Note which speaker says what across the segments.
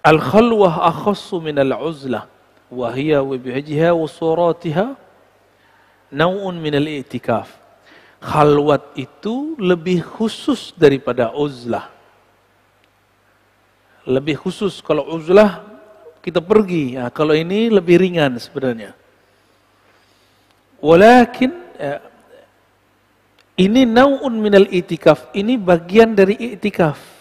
Speaker 1: Al-khalwah akhassu minal uzlah wa hiya wa bihajha wa suratiha naw'un minal i'tikaf. Khalwat itu lebih khusus daripada uzlah. Lebih khusus. Kalau uzlah kita pergi, nah, kalau ini lebih ringan sebenarnya. Walakin ini naw'un minal i'tikaf, ini bagian dari i'tikaf.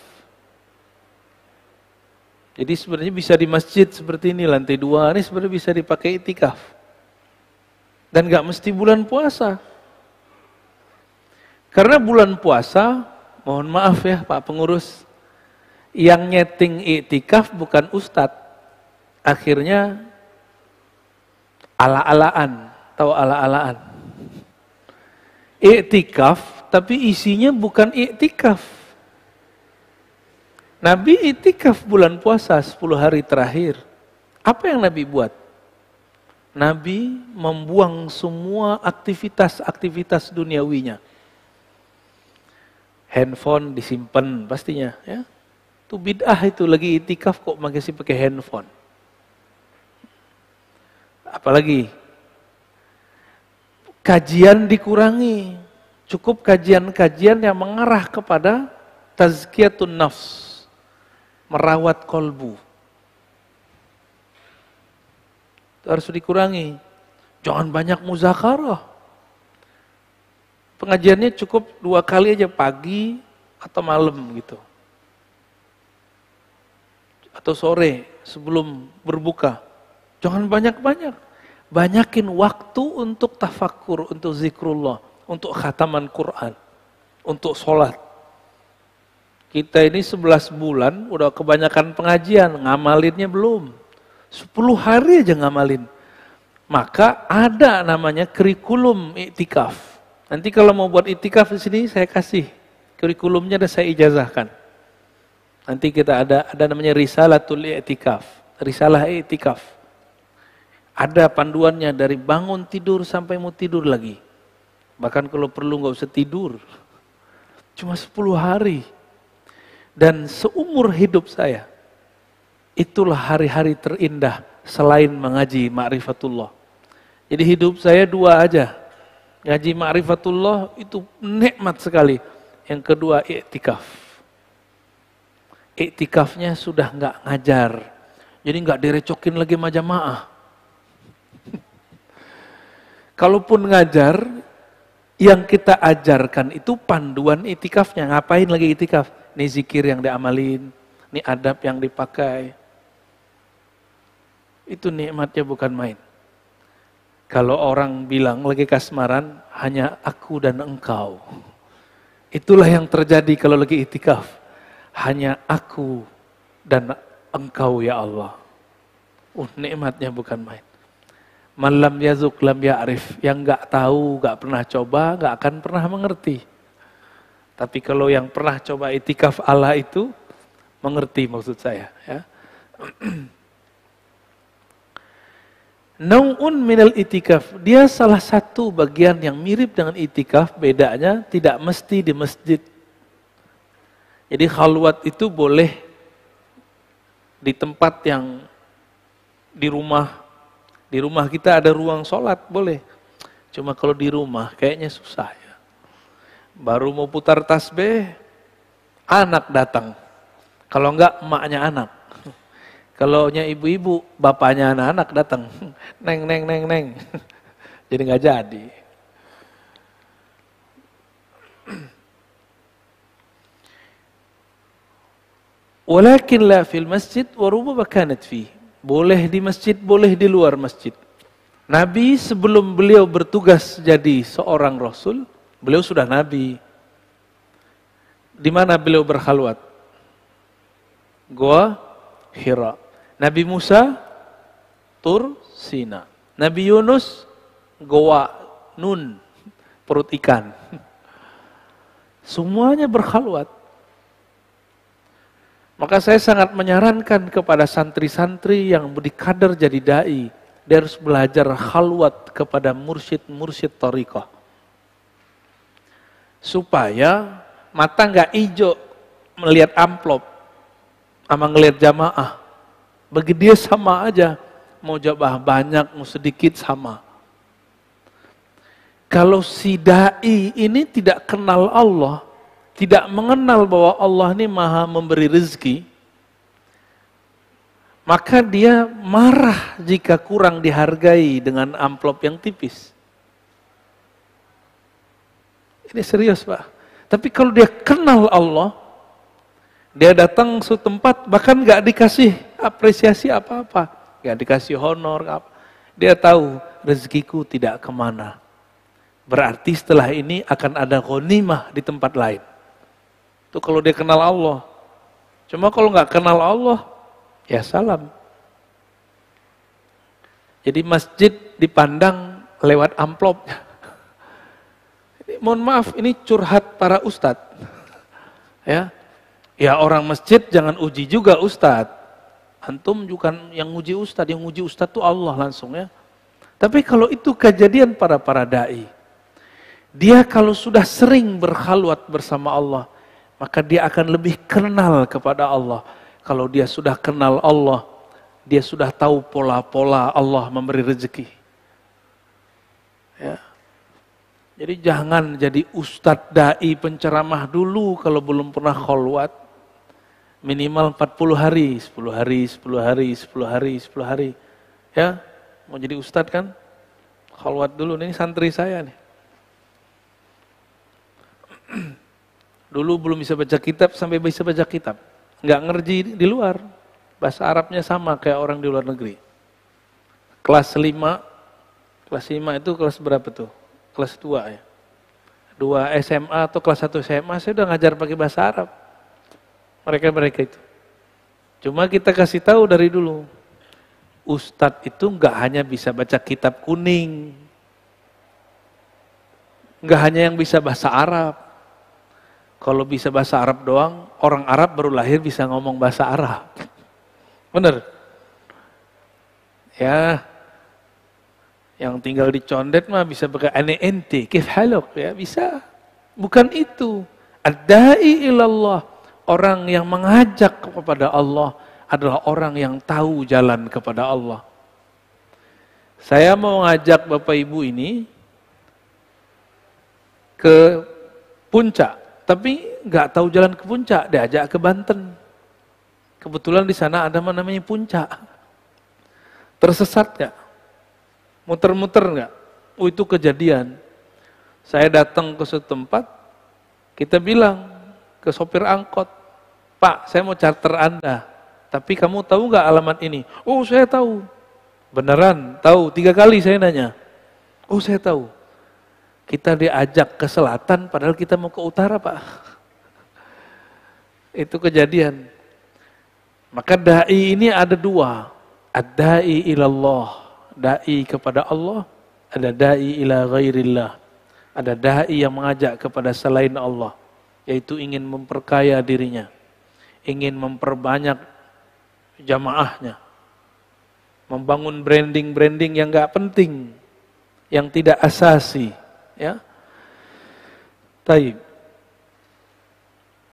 Speaker 1: Jadi sebenarnya bisa di masjid seperti ini, lantai 2 ini sebenarnya bisa dipakai i'tikaf. Dan gak mesti bulan puasa. Karena bulan puasa, mohon maaf ya Pak Pengurus, yang nyeting i'tikaf bukan ustadz. Akhirnya ala-alaan, tahu ala-alaan. I'tikaf, tapi isinya bukan i'tikaf. Nabi i'tikaf bulan puasa 10 hari terakhir. Apa yang Nabi buat? Nabi membuang semua aktivitas-aktivitas duniawinya. Handphone disimpan pastinya, ya. Itu bid'ah itu, lagi i'tikaf kok masih pakai handphone. Apalagi kajian dikurangi. Cukup kajian-kajian yang mengarah kepada tazkiyatun nafs, merawat kolbu. Itu harus dikurangi. Jangan banyak muzakarah. Pengajiannya cukup 2 kali aja, pagi atau malam gitu. Atau sore sebelum berbuka. Jangan banyak-banyak. Banyakin waktu untuk tafakkur, untuk zikrullah, untuk khataman Quran, untuk sholat. Kita ini 11 bulan udah kebanyakan pengajian, ngamalinnya belum. 10 hari aja ngamalin. Maka ada namanya kurikulum i'tikaf. Nanti kalau mau buat i'tikaf di sini saya kasih kurikulumnya, dan saya ijazahkan. Nanti kita ada namanya risalatul i'tikaf, risalah i'tikaf. Ada panduannya dari bangun tidur sampai mau tidur lagi. Bahkan kalau perlu nggak usah tidur. Cuma 10 hari. Dan seumur hidup saya, itulah hari-hari terindah selain mengaji ma'rifatullah. Jadi hidup saya 2 aja. Ngaji ma'rifatullah itu nikmat sekali. Yang kedua i'tikaf. I'tikafnya sudah nggak ngajar. Jadi nggak direcokin lagi sama jamaah. Kalaupun ngajar, yang kita ajarkan itu panduan i'tikafnya. Ngapain lagi i'tikaf? Ini zikir yang diamalin, ini adab yang dipakai. Itu nikmatnya bukan main. Kalau orang bilang lagi kasmaran, hanya aku dan engkau. Itulah yang terjadi kalau lagi i'tikaf. Hanya aku dan engkau ya Allah. Nikmatnya bukan main. Man lam yazuk lam ya'rif. Yang enggak tahu, enggak pernah coba, enggak akan pernah mengerti. Tapi kalau yang pernah coba i'tikaf Allah itu, mengerti maksud saya. Ya. Nau'un minal i'tikaf, dia salah satu bagian yang mirip dengan i'tikaf, bedanya tidak mesti di masjid. Jadi khalwat itu boleh di tempat yang di rumah kita ada ruang sholat, boleh. Cuma kalau di rumah kayaknya susah ya. Baru mau putar tasbih, anak datang. Kalau enggak, emaknya anak. Kalau nya ibu-ibu, bapaknya anak-anak datang. Neng. Jadi enggak jadi. Walakin la fil masjid wa rubama kanat fi. Boleh di masjid, boleh di luar masjid. Nabi sebelum beliau bertugas jadi seorang rasul, beliau sudah nabi. Di mana beliau berkhalwat? Goa Hira. Nabi Musa, Tur Sina. Nabi Yunus, Goa Nun, perut ikan. Semuanya berkhalwat. Maka saya sangat menyarankan kepada santri-santri yang berdikadar jadi dai, dia harus belajar khalwat kepada mursyid-mursyid thariqah. Supaya mata nggak hijau melihat amplop sama ngelihat jamaah. Bagi dia sama aja, mau jabah banyak, mau sedikit sama. Kalau si da'i ini tidak kenal Allah, tidak mengenal bahwa Allah ini maha memberi rezeki, maka dia marah jika kurang dihargai dengan amplop yang tipis. Ini serius Pak. Tapi kalau dia kenal Allah, dia datang ke suatu tempat, bahkan gak dikasih apresiasi apa-apa, gak dikasih honor, apa. Dia tahu rezekiku tidak kemana. Berarti setelah ini akan ada ghanimah di tempat lain. Itu kalau dia kenal Allah. Cuma kalau nggak kenal Allah, ya salam. Jadi masjid dipandang lewat amplopnya. Mohon maaf, ini curhat para ustadz. Ya orang masjid jangan uji juga ustadz. Antum bukan yang uji ustadz, yang uji ustadz itu Allah langsung ya. Tapi kalau itu kejadian para da'i, dia kalau sudah sering berkhalwat bersama Allah, maka dia akan lebih kenal kepada Allah. Kalau dia sudah kenal Allah, dia sudah tahu pola-pola Allah memberi rezeki. Ya. Jadi jangan jadi ustadz da'i penceramah dulu kalau belum pernah khalwat. Minimal 40 hari, 10 hari, 10 hari, 10 hari, 10 hari. Ya, mau jadi ustadz kan? Khalwat dulu, ini santri saya nih. Dulu belum bisa baca kitab sampai bisa baca kitab. Nggak ngerti di luar. Bahasa Arabnya sama kayak orang di luar negeri. Kelas 5 itu kelas berapa tuh? Kelas 2 ya. 2 SMA atau kelas 1 SMA saya udah ngajar pakai bahasa Arab. Mereka itu. Cuma kita kasih tahu dari dulu. Ustadz itu nggak hanya bisa baca kitab kuning. Nggak hanya yang bisa bahasa Arab. Kalau bisa bahasa Arab doang, orang Arab baru lahir bisa ngomong bahasa Arab. Bener? Ya, yang tinggal di Condet mah bisa pakai ane ente, kif haluk, ya bisa. Bukan itu. Ad-da'i ilallah, orang yang mengajak kepada Allah adalah orang yang tahu jalan kepada Allah. Saya mau ngajak Bapak Ibu ini ke puncak. Tapi nggak tahu jalan ke puncak, diajak ke Banten. Kebetulan di sana ada namanya puncak. Tersesat nggak? Muter-muter nggak? Oh itu kejadian. Saya datang ke suatu tempat, kita bilang ke sopir angkot, Pak, saya mau charter Anda. Tapi kamu tahu nggak alamat ini? Oh saya tahu. Beneran? Tahu? 3 kali saya nanya. Oh saya tahu. Kita diajak ke selatan padahal kita mau ke utara Pak. Itu kejadian. Maka da'i ini ada 2. Ad-da'i ilallah. Da'i kepada Allah. Ada da'i ila ghairillah. Ada da'i yang mengajak kepada selain Allah. Yaitu ingin memperkaya dirinya. Ingin memperbanyak jamaahnya. Membangun branding-branding yang gak penting. Yang tidak asasi. Ya, taib.